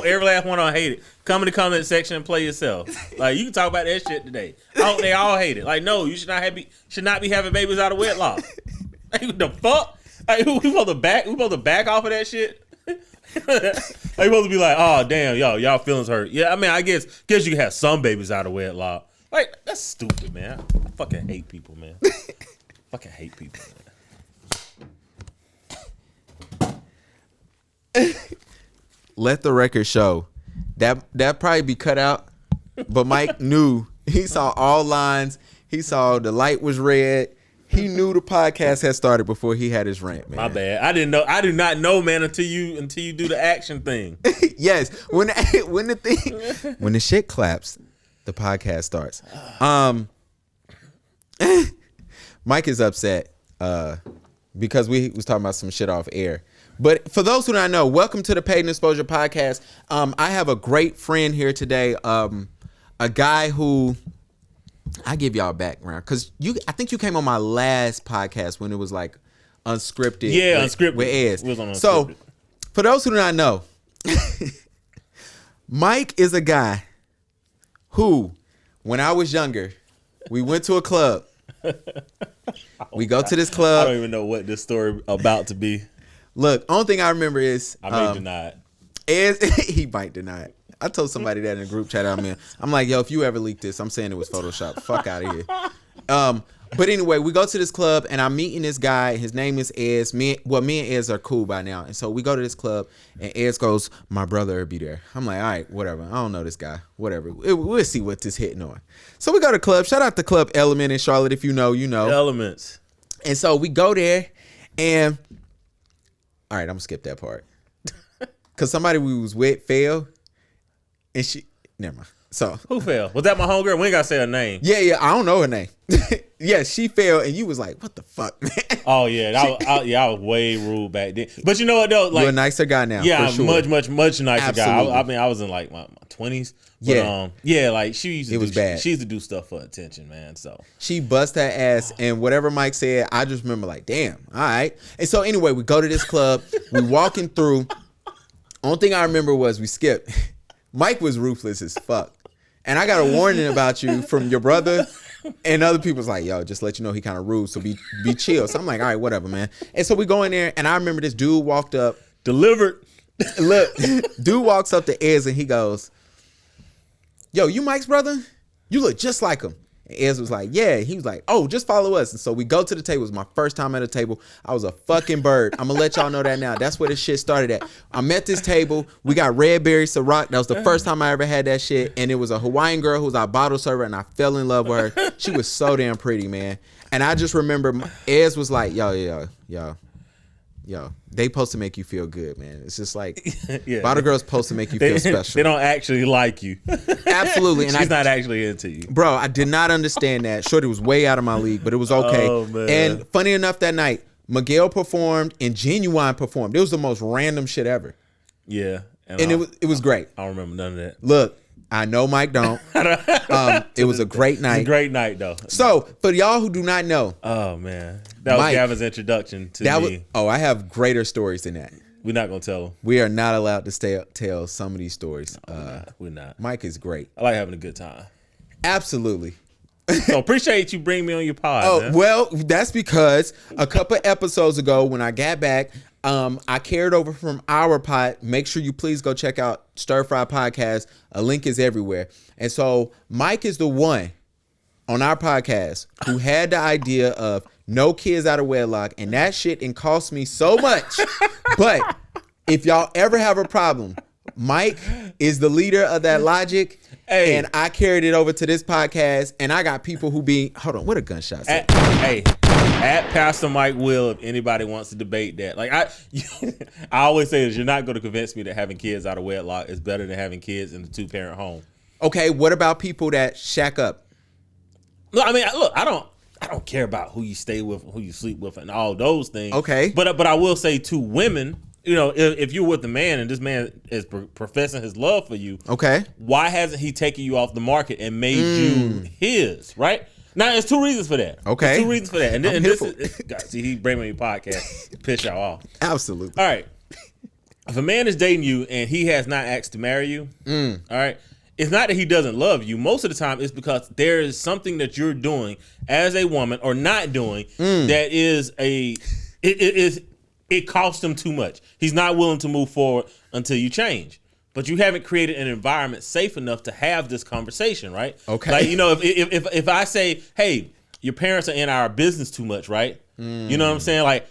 every last one on hate it. Come in the comment section and play yourself. Like, you can talk about that shit today. They all hate it. Like, no, you should not be having babies out of wedlock. Like, what the fuck? Like, we supposed to back off of that shit? Like, supposed to be like, oh damn, y'all feelings hurt. Yeah, I mean, I guess you can have some babies out of wedlock. Like, that's stupid, man. I fucking hate people, man. Fucking hate people, man. Let the record show that probably be cut out, but Mike knew. He saw all lines. He saw the light was red. He knew the podcast had started before he had his rant, man. My bad. I didn't know. I did not know, man, until you do the action thing. Yes, when the shit claps, the podcast starts. Mike is upset because we was talking about some shit off air. But for those who don't know, welcome to the Paid Exposure Podcast. I have a great friend here today, a guy who I give y'all a background because I think you came on my last podcast when it was like unscripted. Yeah, unscripted with Ez. It was on unscripted. So for those who do not know, Mike is a guy who, when I was younger, we went to a club. We go to this club. I don't even know what this story about to be. Look, only thing I remember is I may deny it. He might deny it. I told somebody that in a group chat I'm in. I'm like, yo, if you ever leak this, I'm saying it was Photoshop. Fuck out of here. But anyway, we go to this club and I'm meeting this guy. His name is Ez. Me and Ez are cool by now. And so we go to this club and Ez goes, my brother will be there. I'm like, all right, whatever. I don't know this guy. Whatever. We'll see what this hitting on. So we go to the club. Shout out to Club Element in Charlotte. If you know, you know. Elements. And so we go there and all right, I'm gonna skip that part. Cause somebody we was with fell. And she, never mind. So who fell? Was that my homegirl? We ain't gotta say her name. Yeah. I don't know her name. Yeah, she fell, and you was like, "What the fuck, man?" Oh yeah, I was way rude back then. But you know what though? Like, you're a nicer guy now. Yeah, for sure. much nicer Absolutely. guy. I mean, I was in like my 20s. But, like she used to. Bad. She used to do stuff for attention, man. So she bust her ass, and whatever Mike said, I just remember like, damn, all right. And so anyway, we go to this club. We walking through. Only thing I remember was we skipped. Mike was ruthless as fuck. And I got a warning about you from your brother. And other people's like, yo, just let you know he kind of rude, so be chill. So I'm like, all right, whatever, man. And so we go in there, and I remember this dude walked up. Delivered. Look, dude walks up to Ez, and he goes, yo, you Mike's brother? You look just like him. And Ez was like, yeah. He was like, oh, just follow us. And so we go to the table. It was my first time at a table. I was a fucking bird. I'm going to let y'all know that now. That's where this shit started at. I'm at this table. We got red berry Ciroc. That was the first time I ever had that shit. And it was a Hawaiian girl who was our bottle server, and I fell in love with her. She was so damn pretty, man. And I just remember Ez was like, yo, they supposed to make you feel good, man. It's just like, bottle girls supposed to make you feel special. They don't actually like you. Absolutely. And she's not actually into you. Bro, I did not understand that. Shorty was way out of my league, but it was okay. Oh, man. And funny enough, that night, Miguel performed and Genuine performed. It was the most random shit ever. Yeah. And it was great. I don't remember none of that. Look, I know Mike don't. It was a great night. It was a great night, though. So, for y'all who do not know. Oh, man. That was Gavin's introduction to me. I have greater stories than that. We're not going to tell them. We are not allowed to tell some of these stories. We're not. Mike is great. I like having a good time. Absolutely. So appreciate you bringing me on your pod. Oh, man. Well, that's because a couple episodes ago when I got back, I carried over from our pod. Make sure you please go check out Stir Fry Podcast. A link is everywhere. And so Mike is the one on our podcast who had the idea of no kids out of wedlock, and that shit and cost me so much. But if y'all ever have a problem, Mike is the leader of that logic. Hey. And I carried it over to this podcast, and I got people who hold on, what a gunshot. At Pastor Mike Will, if anybody wants to debate that. Like I always say this, you're not going to convince me that having kids out of wedlock is better than having kids in a 2-parent home. Okay, what about people that shack up? Look, I mean, I don't care about who you stay with, who you sleep with, and all those things. Okay. But I will say to women, you know, if you're with a man and this man is professing his love for you, okay, why hasn't he taken you off the market and made you his, right? Now, there's 2 reasons for that. Okay. There's 2 reasons for that. And this is, God, see, he bring me a podcast, piss y'all off. Absolutely. All right. if a man is dating you and he has not asked to marry you, all right, it's not that he doesn't love you. Most of the time, it's because there is something that you're doing as a woman or not doing that is it costs him too much. He's not willing to move forward until you change. But you haven't created an environment safe enough to have this conversation, right? Okay. Like, you know, if I say, hey, your parents are in our business too much, right? You know what I'm saying? Like,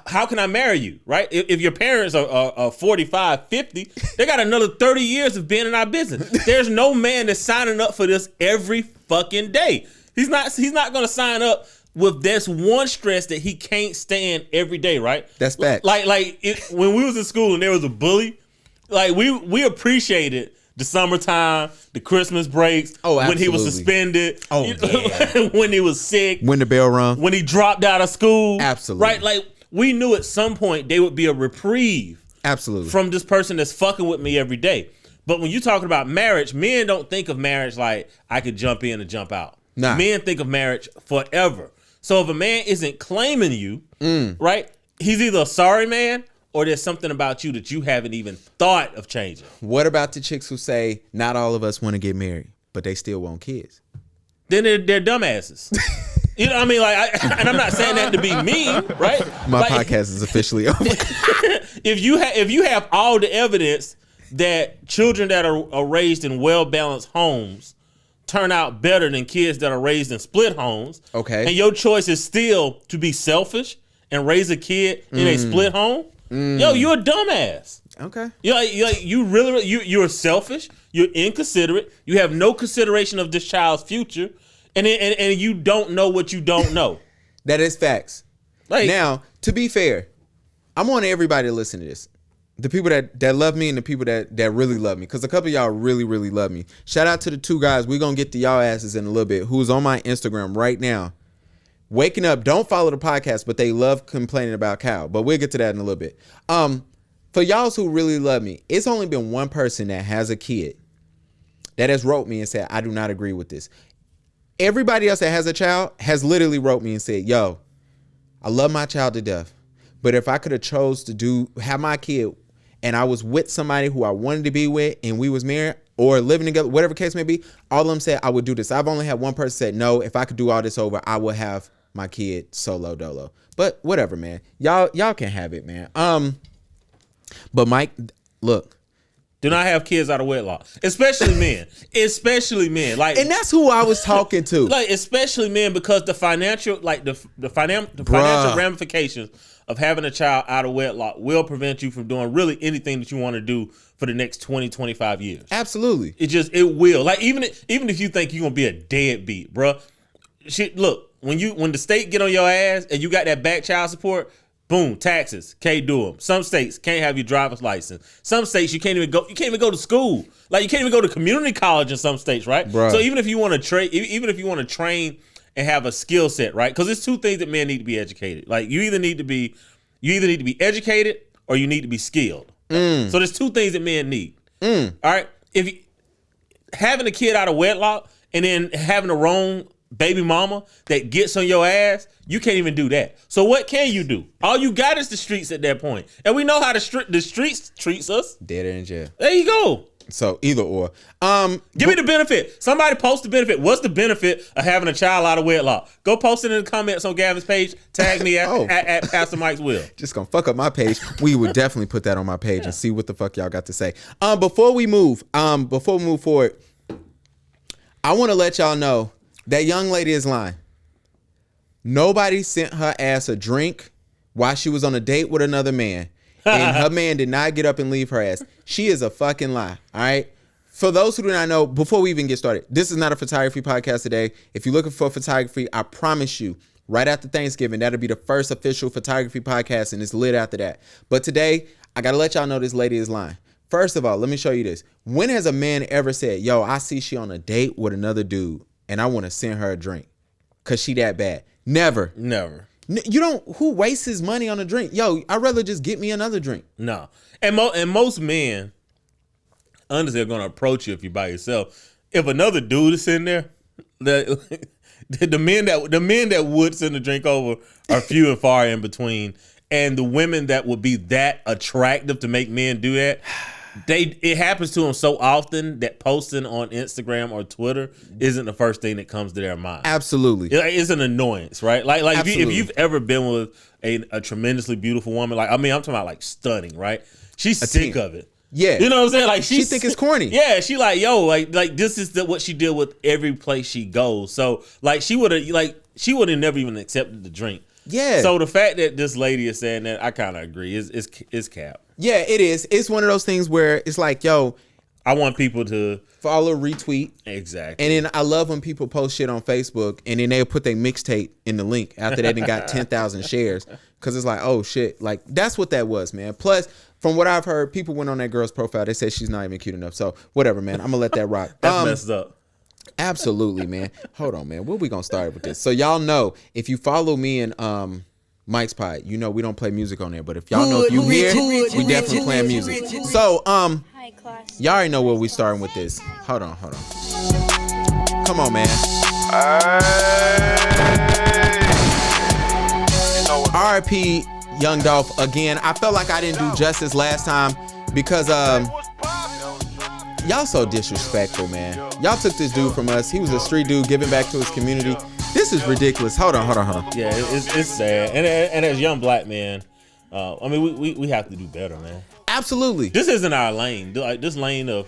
how can I marry you, right? If your parents are 45, 50, they got another 30 years of being in our business. There's no man that's signing up for this every fucking day. He's not going to sign up with this one stress that he can't stand every day, right? That's facts. When we was in school and there was a bully, like we appreciated the summertime, the Christmas breaks, when he was suspended, when he was sick, when the bell rung, when he dropped out of school. Absolutely. Right? Like, we knew at some point there would be a reprieve. Absolutely. From this person that's fucking with me every day. But when you're talking about marriage, men don't think of marriage like I could jump in and jump out. Nah. Men think of marriage forever. So if a man isn't claiming you, right, he's either a sorry man or there's something about you that you haven't even thought of changing. What about the chicks who say, not all of us want to get married, but they still want kids? Then they're dumbasses. You know what I mean? Like, and I'm not saying that to be mean, right? My podcast is officially over. If you have all the evidence that children that are raised in well-balanced homes turn out better than kids that are raised in split homes, okay, and your choice is still to be selfish and raise a kid in a split home, yo, you're a dumbass. Okay. You're selfish. You're inconsiderate. You have no consideration of this child's future, and you don't know what you don't know. That is facts. Like, now, to be fair, I want everybody to listen to this. The people that love me and the people that really love me, because a couple of y'all really, really love me. Shout out to the two guys. We're going to get to y'all asses in a little bit, who's on my Instagram right now. Waking up, don't follow the podcast, but they love complaining about Kyle. But we'll get to that in a little bit. For y'all who really love me, it's only been one person that has a kid that has wrote me and said, I do not agree with this. Everybody else that has a child has literally wrote me and said, yo, I love my child to death. But if I could have chose to have my kid and I was with somebody who I wanted to be with and we was married or living together, whatever case may be, all of them said I would do this. I've only had one person said, no, if I could do all this over, I would have my kid solo dolo. But whatever, man. Y'all can have it, man. But Mike, look. Do not have kids out of wedlock, especially men. Like, and that's who I was talking to. Like, especially men, because the financial financial ramifications of having a child out of wedlock will prevent you from doing really anything that you want to do for the next 20, 25 years. Absolutely. It will. Like, even if you think you're gonna be a deadbeat, bro. Shit, look, when the state get on your ass and you got that back child support, boom, taxes, can't do them. Some states can't have your driver's license. Some states you can't even go to school. Like, you can't even go to community college in some states, right? Bruh. So even if you want to train and have a skill set, right? Because there's two things that men need to be educated. Like, you either need to be educated or you need to be skilled. So there's two things that men need. All right, having a kid out of wedlock and then having the wrong baby mama that gets on your ass, you can't even do that. So what can you do? All you got is the streets at that point. And we know how the streets treats us. Dead or in jail. There you go. So either or. Give me the benefit. Somebody post the benefit. What's the benefit of having a child out of wedlock? Go post it in the comments on Gavin's page. Tag me at Pastor Mike's Will. Just gonna fuck up my page. We would definitely put that on my page and see what the fuck y'all got to say. Before we move forward, I want to let y'all know that young lady is lying. Nobody sent her ass a drink while she was on a date with another man. And her man did not get up and leave her ass. She is a fucking lie. All right. For those who do not know, before we even get started, this is not a photography podcast today. If you're looking for photography, I promise you, right after Thanksgiving, that'll be the first official photography podcast, and it's lit after that. But today, I got to let y'all know this lady is lying. First of all, let me show you this. When has a man ever said, yo, I see she on a date with another dude and I want to send her a drink because she that bad? Never. You don't. Who wastes his money on a drink? Yo, I'd rather just get me another drink. No. And most men, honestly, are going to approach you if you're by yourself. If another dude is sitting there, the men that would send a drink over are few and far in between. And the women that would be that attractive to make men do that, it happens to them so often that posting on Instagram or Twitter isn't the first thing that comes to their mind. Absolutely. It's an annoyance, right? Like Absolutely. if you've ever been with a tremendously beautiful woman, like, I mean, I'm talking about like stunning, right? She's sick of it. Yeah. You know what I'm saying? Like she think it's corny. Yeah, she like, yo, like this is what she did with every place she goes. So like she would have never even accepted the drink. Yeah. So the fact that this lady is saying that, I kind of agree. Is cap. Yeah, it is. It's one of those things where it's like, yo, I want people to follow, retweet. Exactly. And then I love when people post shit on Facebook and then they'll put their mixtape in the link after they done got 10,000 shares. Because it's like, oh shit. Like, that's what that was, man. Plus, from what I've heard, people went on that girl's profile. They said she's not even cute enough. So whatever, man. I'm going to let that rock. That's messed up. Absolutely, man. Hold on, man. Where we going to start with this? So y'all know, if you follow me and Mike's Pod, you know we don't play music on there. But if y'all know, if you hear, we definitely playing music. So, y'all already know where we starting with this. Hold on. Come on, man. R.I.P. Young Dolph again. I felt like I didn't do justice last time because y'all so disrespectful, man. Y'all took this dude from us. He was a street dude giving back to his community. This is ridiculous. Hold on. Yeah, it's sad. And as young black men, I mean, we have to do better, man. Absolutely. This isn't our lane. Like this lane of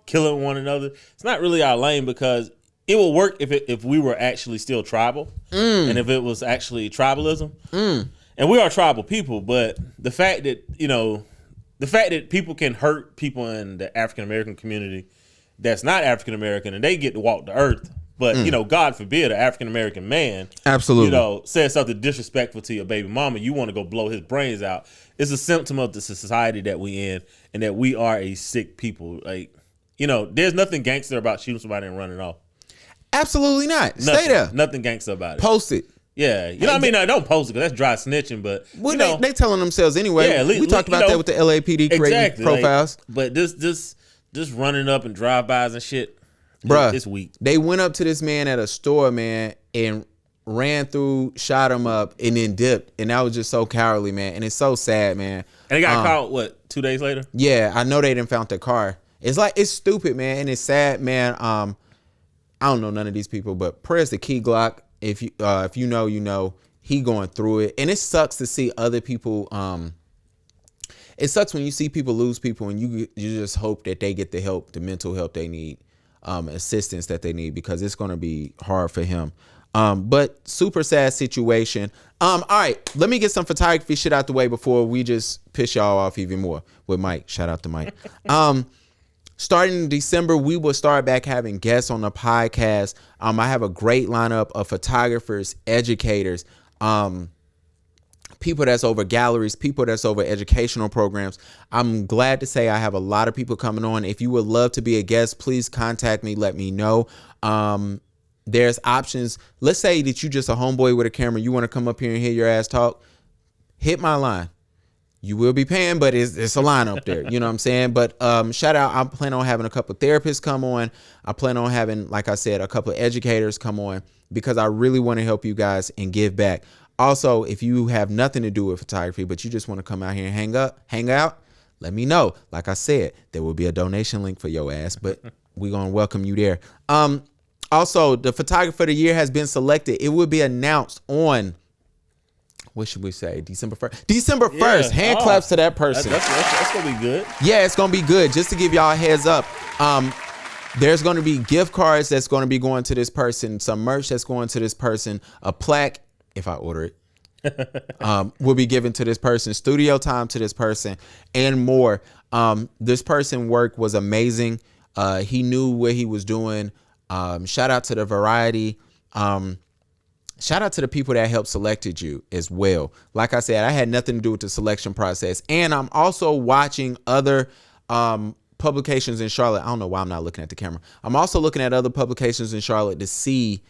killing one another, it's not really our lane, because it will work if we were actually still tribal, and if it was actually tribalism. And we are tribal people, but the fact that people can hurt people in the African American community that's not African American, and they get to walk the earth. But God forbid, an African American man, absolutely, says something disrespectful to your baby mama, you want to go blow his brains out. It's a symptom of the society that we in, and that we are a sick people. Like, there's nothing gangster about shooting somebody and running off. Absolutely not. Stay there. Nothing gangster about it. Post it. Yeah, what I mean? No, don't post it, because that's dry snitching. But they telling themselves anyway. Yeah, we talked about that with the LAPD creating profiles. But this running up and drive-bys and shit, bruh, it's weak. They went up to this man at a store, man, and ran through, shot him up, and then dipped. And that was just so cowardly, man. And it's so sad, man. And they got caught, 2 days later? Yeah, I know they didn't found their car. It's stupid, man, and it's sad, man. I don't know none of these people, but prayers to Key Glock. If you know, you know, he going through it, and it sucks to see other people. It sucks when you see people lose people, and you just hope that they get the help, the mental help they need, assistance that they need, because it's going to be hard for him. But super sad situation. All right, let me get some photography shit out the way before we just piss y'all off even more with Mike. Shout out to Mike. Starting in December, we will start back having guests on the podcast. I have a great lineup of photographers, educators, people that's over galleries, people that's over educational programs. I'm glad to say I have a lot of people coming on. If you would love to be a guest, please contact me. Let me know. There's options. Let's say that you just a homeboy with a camera. You want to come up here and hear your ass talk. Hit my line. You will be paying, but it's a line up there. You know what I'm saying? But shout out, I plan on having a couple of therapists come on. I plan on having, like I said, a couple of educators come on, because I really want to help you guys and give back. Also, if you have nothing to do with photography, but you just want to come out here and hang out, let me know. Like I said, there will be a donation link for your ass, but we're going to welcome you there. Also, the photographer of the year has been selected. It will be announced on, what should we say, December 1st? December 1st. Hand claps to that person. That's going to be good. Yeah, it's going to be good. Just to give y'all a heads up, there's going to be gift cards that's going to be going to this person, some merch that's going to this person, a plaque, if I order it, will be given to this person, studio time to this person, and more. This person's work was amazing. He knew what he was doing. Shout out to the variety. Shout out to the people that helped selected you as well. Like I said, I had nothing to do with the selection process. And I'm also watching other publications in Charlotte. I don't know why I'm not looking at the camera. I'm also looking at other publications in Charlotte to see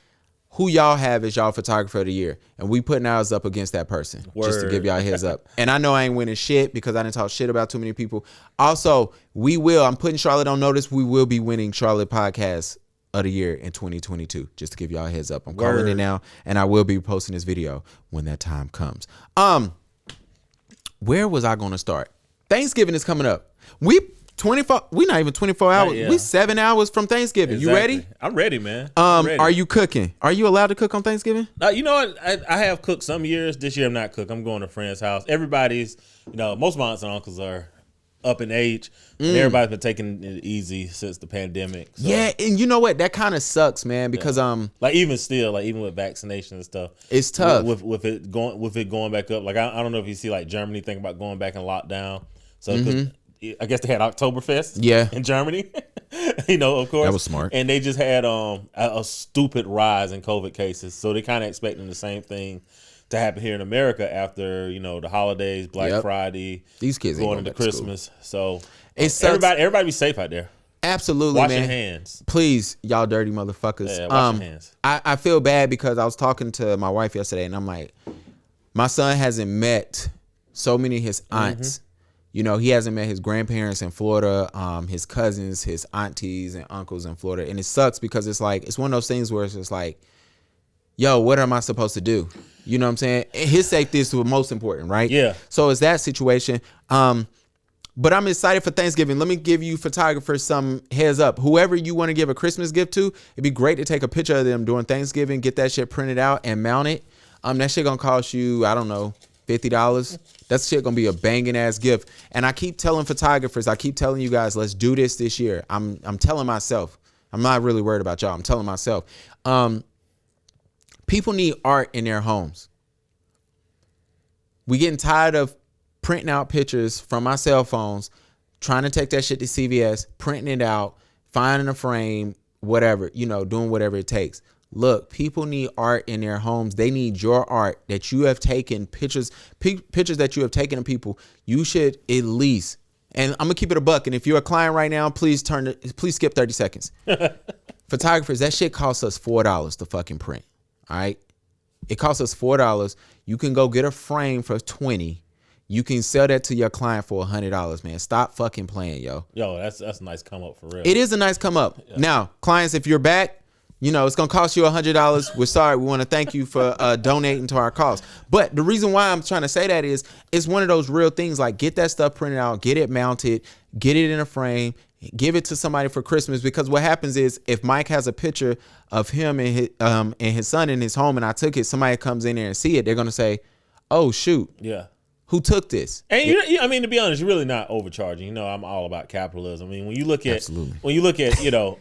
who y'all have as y'all photographer of the year. And we putting ours up against that person. Word. Just to give y'all a heads up. And I know I ain't winning shit because I didn't talk shit about too many people. Also, I'm putting Charlotte on notice. We will be winning Charlotte Podcast of the year in 2022, just to give y'all a heads up. I'm calling it now, and I will be posting this video when that time comes. where was I going to start? Thanksgiving is coming up. We not even 24 hours. Yeah. We 7 hours from Thanksgiving. Exactly. You ready? I'm ready, man. I'm ready. Are you cooking? Are you allowed to cook on Thanksgiving? You know what? I have cooked some years. This year I'm not cook. I'm going to a friend's house. Everybody's, most of my aunts and uncles are up in age. And everybody's been taking it easy since the pandemic. So. Yeah, and you know what? That kind of sucks, man, because like even with vaccination and stuff, it's tough. With it going back up. Like I don't know if you see like Germany thinking about going back in lockdown. So I guess they had Oktoberfest in Germany. Of course. That was smart. And they just had a stupid rise in COVID cases. So they kind of expecting the same thing to happen here in America after, the holidays, Black Friday. These kids going ain't into Christmas. So everybody be safe out there. Absolutely, Wash man. your hands. Please, y'all dirty motherfuckers. Yeah, wash your hands. I feel bad because I was talking to my wife yesterday and I'm like, my son hasn't met so many of his aunts. He hasn't met his grandparents in Florida, his cousins, his aunties and uncles in Florida. And it sucks because it's one of those things where it's just like, yo, what am I supposed to do? You know what I'm saying? His safety is the most important, right? Yeah. So it's that situation. But I'm excited for Thanksgiving. Let me give you photographers some heads up. Whoever you want to give a Christmas gift to, it'd be great to take a picture of them during Thanksgiving, get that shit printed out and mount it. That shit gonna cost you, I don't know, $50. That shit gonna be a banging ass gift. And I keep telling photographers, I keep telling you guys, let's do this year. I'm telling myself. I'm not really worried about y'all. I'm telling myself. People need art in their homes. We getting tired of printing out pictures from our cell phones, trying to take that shit to CVS, printing it out, finding a frame, whatever, doing whatever it takes. Look, people need art in their homes. They need your art that you have taken, pictures that you have taken of people. You should at least, and I'm gonna keep it a buck. And if you're a client right now, please skip 30 seconds. Photographers, that shit costs us $4 to fucking print. All right. It costs us $4. You can go get a frame for $20. You can sell that to your client for $100, man. Stop fucking playing, yo. Yo, that's a nice come up for real. It is a nice come up. Yeah. Now, clients, if you're back, it's gonna cost you $100. We're sorry. We want to thank you for donating to our cause. But the reason why I'm trying to say that is it's one of those real things. Like, get that stuff printed out, get it mounted, get it in a frame, give it to somebody for Christmas. Because what happens is if Mike has a picture of him and his son in his home, and I took it, somebody comes in there and see it, they're gonna say, "Oh shoot, yeah, who took this?" And to be honest, you're really not overcharging. I'm all about capitalism. I mean, when you look at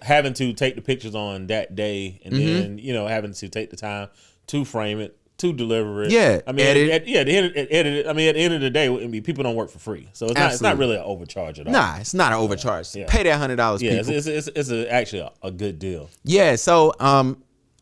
having to take the pictures on that day, and then having to take the time to frame it, to deliver it. Yeah, I mean, edit. at the end of the day, people don't work for free, so it's not really an overcharge at all. Nah, it's not an overcharge. Yeah. Pay that $100. Yeah, people. It's actually a good deal. Yeah. So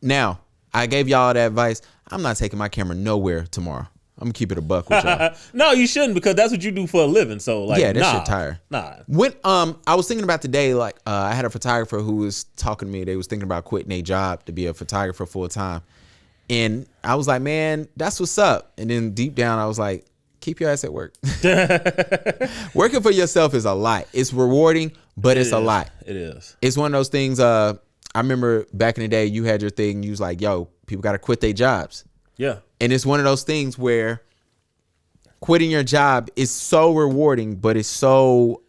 now I gave y'all that advice. I'm not taking my camera nowhere tomorrow. I'm gonna keep it a buck with y'all. No, you shouldn't, because that's what you do for a living. So that shit tire. Nah. When I was thinking about today, I had a photographer who was talking to me. They was thinking about quitting their job to be a photographer full time, and I was like, man, that's what's up. And then deep down, I was like, keep your ass at work. Working for yourself is a lot. It's rewarding, but it's a lot. It is. It's one of those things. I remember back in the day, you had your thing. You was like, yo, people got to quit their jobs. Yeah. And it's one of those things where quitting your job is so rewarding, but it's so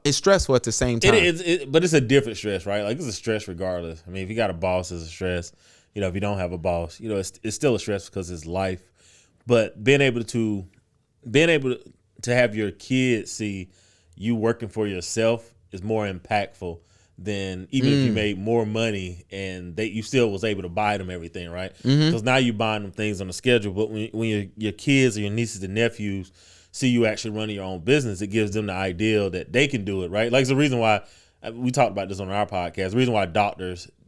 it's stressful at the same time. It is, but it's a different stress, right? Like, it's a stress regardless. I mean, if you got a boss, it's a stress. If you don't have a boss, it's still a stress because it's life. But being able to have your kids see you working for yourself is more impactful than even if you made more money and you still was able to buy them everything, right? Because now you buying them things on a schedule. But when your kids or your nieces and nephews see you actually running your own business, it gives them the idea that they can do it, right? Like, it's the reason why we talked about this on our podcast. The reason why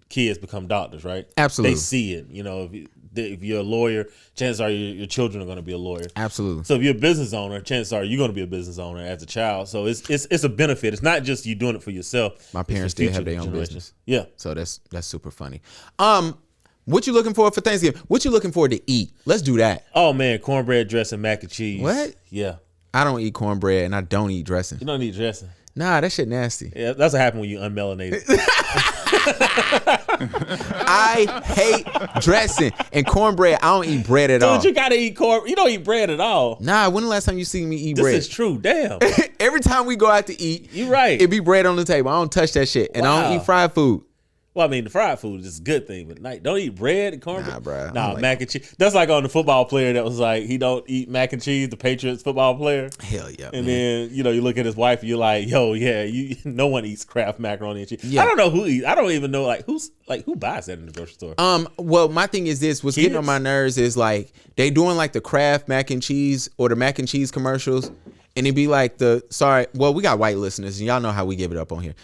kids become doctors, right? Absolutely. They see it. If you're a lawyer, chances are your children are going to be a lawyer. Absolutely. So if you're a business owner, chances are you're going to be a business owner as a child. So it's a benefit. It's not just you doing it for yourself. My parents did have their own business. Yeah. So that's super funny. What you looking for Thanksgiving? What you looking for to eat? Let's do that. Oh man, cornbread dressing, mac and cheese. What? Yeah. I don't eat cornbread and I don't eat dressing. You don't eat dressing. Nah, that shit nasty. Yeah, that's what happened when you unmelanated. I hate dressing and cornbread. I don't eat bread at all. Dude, you gotta eat corn. You don't eat bread at all. Nah, when the last time you see me eat This bread? is true. Damn. Every time we go out to eat, You right. it be bread on the table. I don't touch that shit, and I don't Wow. eat fried food. Well, I mean, the fried food is a good thing, but like, don't eat bread and cornbread. Nah, bro. Nah, Like, mac and cheese. That's like on the football player that was like, he don't eat mac and cheese. The Patriots football player. hell yeah. And man. then you look at his wife, and you're like, yo, yeah, no one eats Kraft macaroni and cheese. Yeah. I don't know who eats. I don't even know who buys that in the grocery store. Well, my thing is this: what's getting Kids? on my nerves is like they doing like the Kraft mac and cheese or the mac and cheese commercials, and it'd be like we got white listeners, and y'all know how we give it up on here.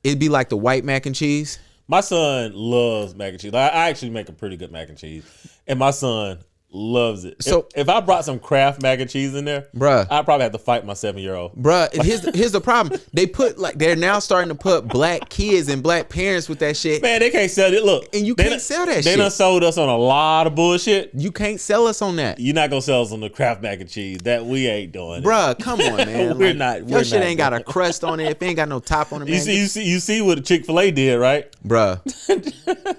It'd be like the white mac and cheese. My son loves mac and cheese. I actually make a pretty good mac and cheese, and my son loves it. So- if I brought some Kraft mac and cheese in there, Bruh. I'd probably have to fight my 7-year-old. Bruh, here's the problem. They're now starting to put black kids and black parents with that shit. Man, they can't sell it. Look, And you they can't done- sell that They shit. done sold us on a lot of bullshit. You can't sell us on that. You're not gonna sell us on the Kraft mac and cheese. That we ain't doing. Bruh, come on, man. We're Like, not- Your we're shit not ain't got a doing crust on it. If it ain't got no top on it, man. You see what Chick-fil-A did, right? Bruh,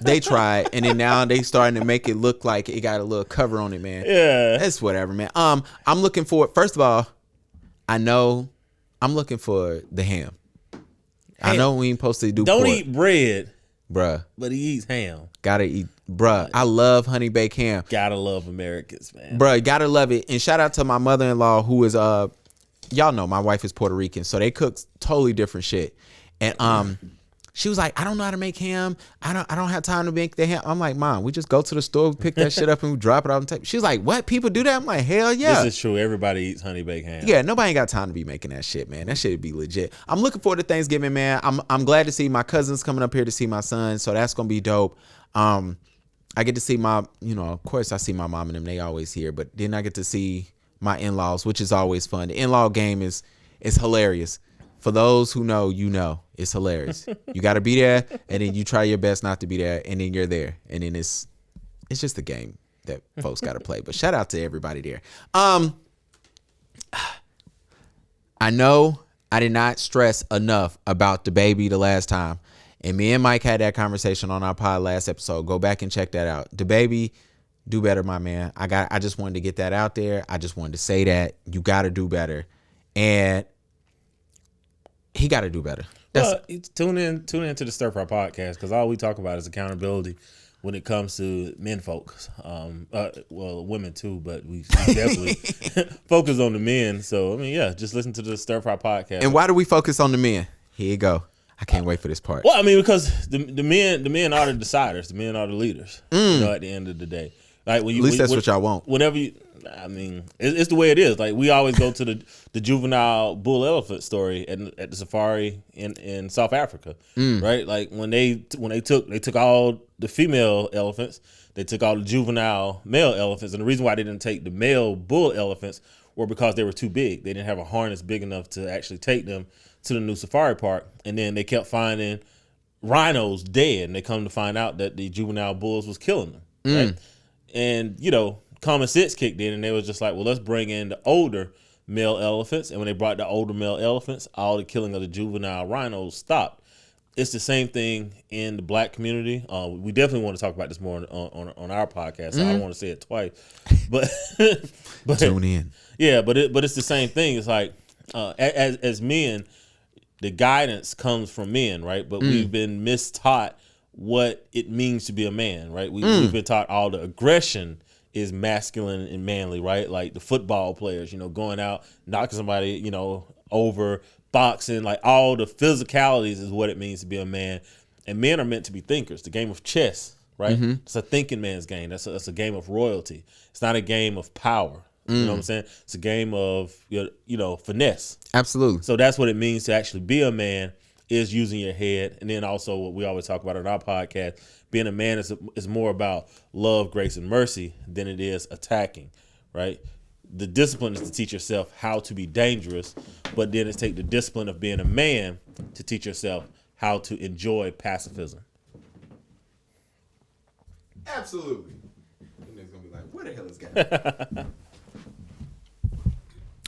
they tried, and then now they starting to make it look like it got a little cover on it, man. Yeah. That's whatever, man. I'm looking for. First of all, I'm looking for the ham. I know we ain't supposed to do. Don't pork, eat bread, bruh. but he eats ham. Gotta eat, bruh. I love honey baked ham, Gotta love Americans, man. bruh. Gotta love it. And shout out to my mother-in-law who is y'all know my wife is Puerto Rican, so they cook totally different shit. And she was like, I don't know how to make ham. I don't have time to make the ham. I'm like, Mom, we just go to the store, we pick that shit up, and we drop it on the table. She's like, what? People do that? I'm like, hell yeah. This is true. Everybody eats honey baked ham. Yeah, nobody ain't got time to be making that shit, man. That shit would be legit. I'm looking forward to Thanksgiving, man. I'm glad to see my cousins coming up here to see my son, so that's gonna be dope. I get to see of course I see my mom and them. They always here, but then I get to see my in-laws, which is always fun. The in-law game is hilarious. For those who know, it's hilarious. You got to be there, and then you try your best not to be there, and then you're there, and then it's just a game that folks got to play. But shout out to everybody there. I know I did not stress enough about the baby the last time, and me and Mike had that conversation on our pod last episode. Go back and check that out. The baby, do better, my man. I just wanted to get that out there. I just wanted to say that you got to do better, and he got to do better. Tune in to the Stir Fry podcast, because all we talk about is accountability when it comes to men folks. Women too, but we definitely focus on the men. So I mean, yeah, just listen to the Stir Fry podcast. And why do we focus on the men? Here you go. I can't wait for this part. Well, I mean, because the men are the deciders. The men are the leaders. At the end of the day, like At least that's what y'all want. Whenever you, I mean, it's the way it is. Like, we always go to the juvenile bull elephant story at the safari in South Africa, right? Like, when they took all the female elephants, they took all the juvenile male elephants, and the reason why they didn't take the male bull elephants were because they were too big. They didn't have a harness big enough to actually take them to the new safari park, and then they kept finding rhinos dead, and they come to find out that the juvenile bulls was killing them, right? And common sense kicked in, and they was just like, well, let's bring in the older male elephants. And when they brought the older male elephants, all the killing of the juvenile rhinos stopped. It's the same thing in the black community. We definitely want to talk about this more on our podcast, so I don't want to say it twice. But Tune in. Yeah, but it's the same thing. It's like as men, the guidance comes from men, right? But we've been mistaught what it means to be a man, right? We've been taught all the aggression is masculine and manly, right? Like the football players, going out, knocking somebody, over, boxing, like all the physicalities is what it means to be a man. And men are meant to be thinkers. The game of chess, right? It's a thinking man's game. That's a game of royalty. It's not a game of power. You know what I'm saying? It's a game of, finesse. Absolutely. So that's what it means to actually be a man, is using your head. And then also what we always talk about on our podcast, being a man is more about love, grace, and mercy than it is attacking, right? The discipline is to teach yourself how to be dangerous, but then it's take the discipline of being a man to teach yourself how to enjoy pacifism. Absolutely. And they're going to be like, where the hell is guy?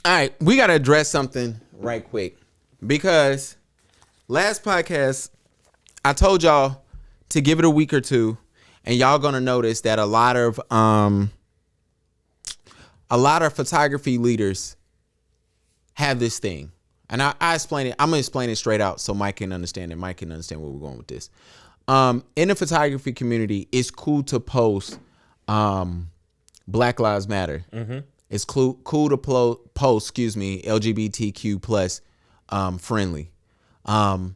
All right, we got to address something right quick. Because last podcast, I told y'all to give it a week or two, and y'all gonna notice that a lot of photography leaders have this thing. And I explain it. I'm gonna explain it straight out so Mike can understand it. Mike can understand where we're going with this. In the photography community, it's cool to post Black Lives Matter. Mm-hmm. It's cool to post, LGBTQ plus friendly. And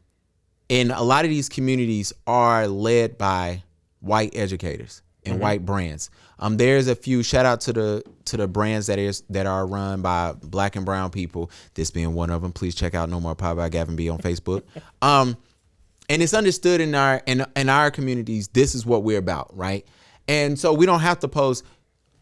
a lot of these communities are led by white educators and white brands. There's a few shout out to the brands that are run by Black and brown people. This being one of them. Please check out No More Pie by Gavin B on Facebook. And it's understood in our communities. This is what we're about, right? And so we don't have to post,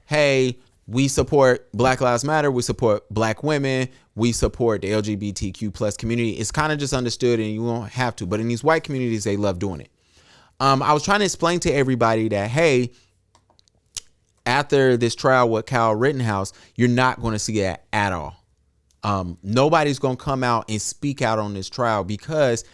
hey, we support Black Lives Matter. We support Black women. We support the LGBTQ plus community. It's kind of just understood, and you won't have to. But in these white communities, they love doing it. I was trying to explain to everybody that, hey, after this trial with Kyle Rittenhouse, you're not going to see that at all. Nobody's going to come out and speak out on this trial because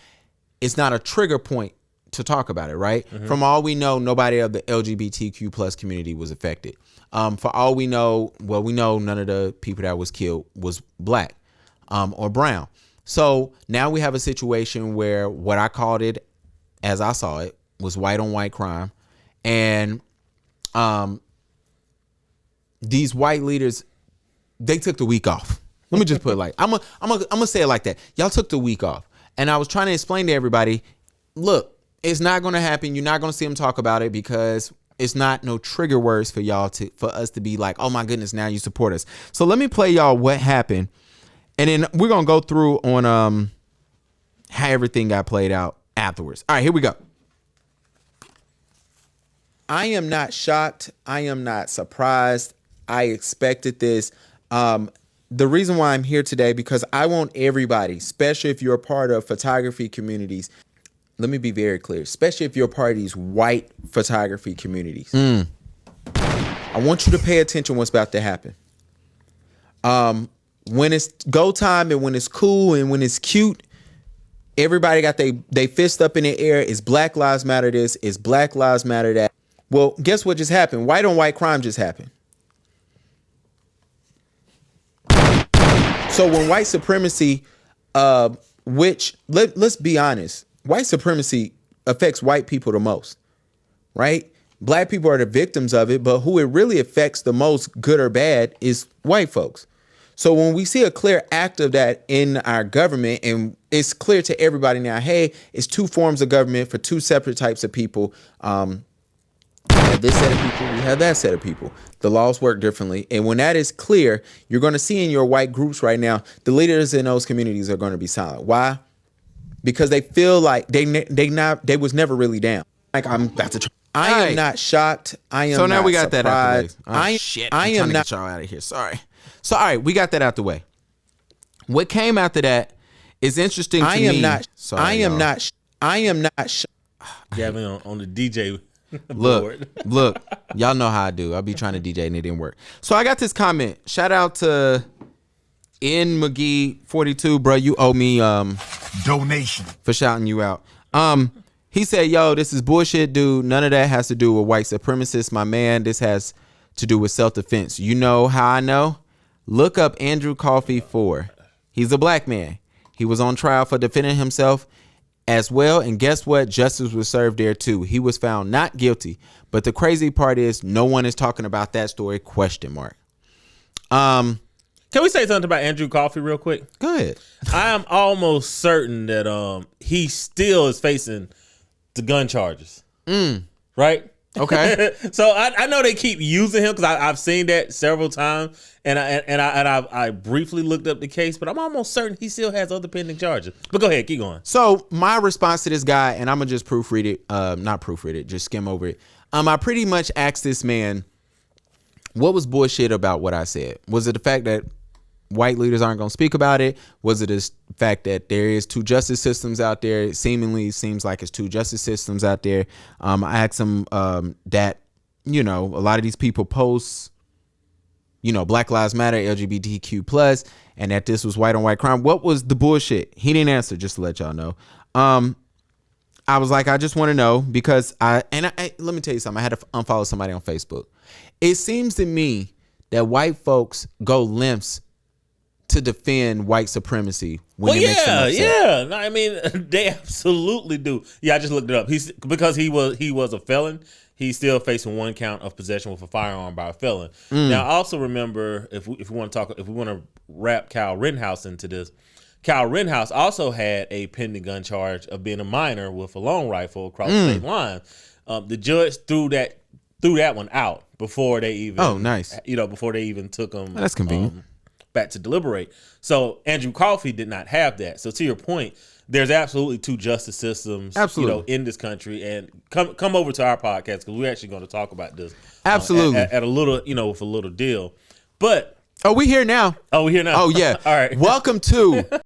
it's not a trigger point to talk about it, right? Mm-hmm. From all we know, nobody of the LGBTQ plus community was affected. For all we know, we know none of the people that was killed was Black or brown. So now we have a situation where what I called it, as I saw it, was white on white crime. And these white leaders, they took the week off. Let me just put it like, I'm gonna say it like that. Y'all took the week off. And I was trying to explain to everybody, look, it's not going to happen. You're not going to see them talk about it because it's not no trigger words for us to be like, oh my goodness, now you support us. So let me play y'all what happened. And then we're going to go through on how everything got played out afterwards. All right, here we go. I am not shocked. I am not surprised. I expected this. The reason why I'm here today, because I want everybody, especially if you're a part of photography communities, let me be very clear, especially if you're a part of these white photography communities. I want you to pay attention what's about to happen. When it's go time and when it's cool and when it's cute, everybody got they fist up in the air. It's Black Lives Matter this, it's Black Lives Matter that. Well, guess what just happened? White on white crime just happened. So when white supremacy, which let's be honest, white supremacy affects white people the most, right? Black people are the victims of it, but who it really affects the most, good or bad, is white folks. So when we see a clear act of that in our government, and it's clear to everybody now, hey, it's two forms of government for two separate types of people. We have this set of people, we have that set of people. The laws work differently. And when that is clear, you're going to see in your white groups right now, the leaders in those communities are going to be silent. Why? Because they feel like they was never really down. Like, I'm about to try. I am not shocked. I am. So now we got surprised. That out the way. Shit. I am not. Get y'all out of here. Sorry. So all right, we got that out the way. What came after that is interesting to me. I am not. Sorry, I am not. I am not. Gavin on the DJ. Look, y'all know how I do. I'll be trying to DJ and it didn't work. So I got this comment. Shout out to N McGee 42, bro. You owe me donation for shouting you out. He said, "Yo, this is bullshit, dude. None of that has to do with white supremacists, my man. This has to do with self-defense. You know how I know? Look up Andrew Coffey 4. He's a black man. He was on trial for defending himself as well, and guess what? Justice was served there too. He was found not guilty. But the crazy part is, no one is talking about that story? ? Can we say something about Andrew Coffey real quick? Go ahead. I am almost certain that he still is facing the gun charges. Right? Okay. So I know they keep using him because I've seen that several times, and I briefly looked up the case, but I'm almost certain he still has other pending charges. But go ahead, keep going. So my response to this guy, and I'm gonna just proofread it, not proofread it, just skim over it. I pretty much asked this man, what was bullshit about what I said? Was it the fact that white leaders aren't going to speak about it? Was it the fact that there is two justice systems out there? It seemingly seems like it's two justice systems out there. I asked him that, you know, a lot of these people post Black Lives Matter, LGBTQ plus, and that this was white on white crime. What was the bullshit? He didn't answer, just to let y'all know. I was like, I just want to know because let me tell you something. I had to unfollow somebody on Facebook. It seems to me that white folks go lengths to defend white supremacy when it makes them upset. Yeah. No, I mean, they absolutely do. Yeah, I just looked it up. Because he was a felon. He's still facing 1 count of possession with a firearm by a felon. Now, also remember, if we want to wrap Kyle Rittenhouse into this, Kyle Rittenhouse also had a pending gun charge of being a minor with a long rifle across state lines. The judge threw that one out before they even. Nice. Before they even took him. That's convenient. Back to deliberate. So Andrew Coffey did not have that. So to your point, there's absolutely 2 justice systems, in this country. And come over to our podcast because we're actually going to talk about this. Absolutely. At a little, with a little deal. But we here now. Oh, we here now. Oh yeah. All right. Welcome to